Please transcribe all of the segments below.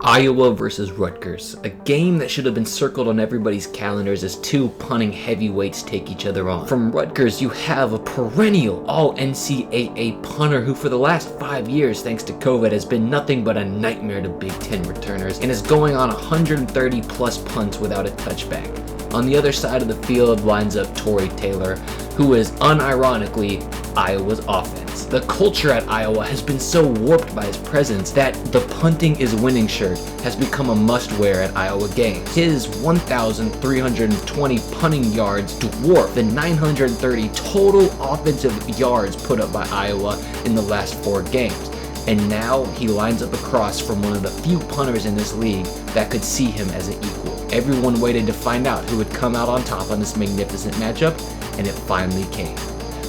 Iowa versus Rutgers, a game that should have been circled on everybody's calendars as two punting heavyweights take each other on. From Rutgers, you have a perennial all-NCAA punter who for the last 5 years, thanks to COVID, has been nothing but a nightmare to Big Ten returners and is going on 130 plus punts without a touchback. On the other side of the field lines up Tory Taylor, who is unironically Iowa's offense. The culture at Iowa has been so warped by his presence that the punting is winning shirt has become a must-wear at Iowa games. His 1,320 punting yards dwarf the 930 total offensive yards put up by Iowa in the last 4 games. And now he lines up across from one of the few punters in this league that could see him as an equal. Everyone waited to find out who would come out on top on this magnificent matchup, and it finally came.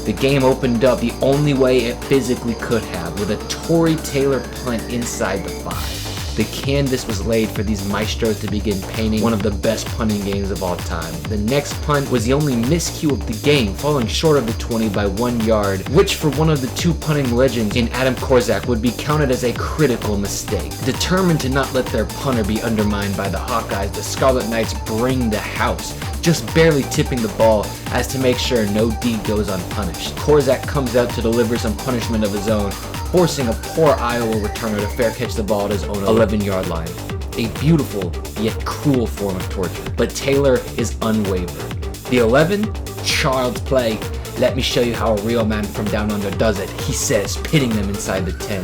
The game opened up the only way it physically could have, with a Tory Taylor punt inside the 5. The canvas was laid for these maestros to begin painting one of the best punting games of all time. The next punt was the only miscue of the game, falling short of the 20 by 1 yard, which for one of the 2 punting legends in Adam Korsak would be counted as a critical mistake. Determined to not let their punter be undermined by the Hawkeyes, the Scarlet Knights bring the house, just barely tipping the ball as to make sure no deed goes unpunished. Korsak comes out to deliver some punishment of his own, forcing a poor Iowa returner to fair catch the ball at his own 11-yard line. A beautiful yet cruel form of torture. But Taylor is unwavering. The 11? Child's play. Let me show you how a real man from down under does it, he says, pitting them inside the 10.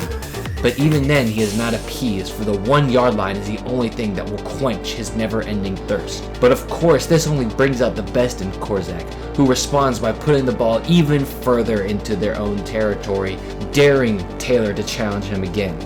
But even then, he is not appeased, for the 1-yard line is the only thing that will quench his never-ending thirst. But of course, this only brings out the best in Korsak, who responds by putting the ball even further into their own territory, daring Taylor to challenge him again.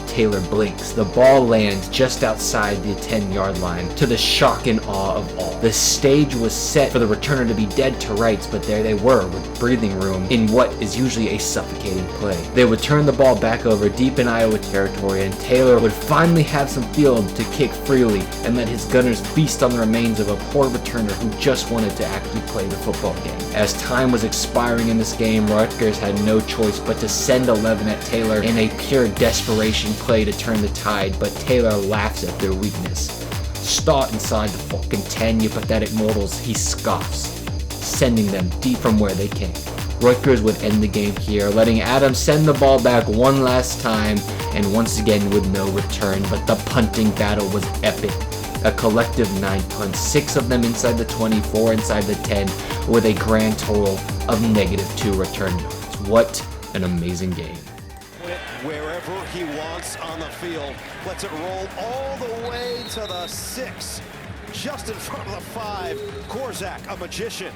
Taylor blinks. The ball lands just outside the 10-yard line, to the shock and awe of all. The stage was set for the returner to be dead to rights, but there they were, with breathing room in what is usually a suffocating play. They would turn the ball back over deep in Iowa territory, and Taylor would finally have some field to kick freely and let his gunners feast on the remains of a poor returner who just wanted to actually play the football game. As time was expiring in this game, Rutgers had no choice but to send 11 at Taylor in a pure desperation play to turn the tide, but Taylor laughs at their weakness. Start inside the fucking 10, you pathetic mortals, he scoffs, sending them deep from where they came. Rutgers would end the game here, letting Adams send the ball back one last time, and once again with no return, but the punting battle was epic. A collective 9 punts, 6 of them inside the 24, inside the 10, with a grand total of -2 return yards. What an amazing game. Wherever he wants on the field, lets it roll all the way to the 6, just in front of the 5. Korsak, a magician.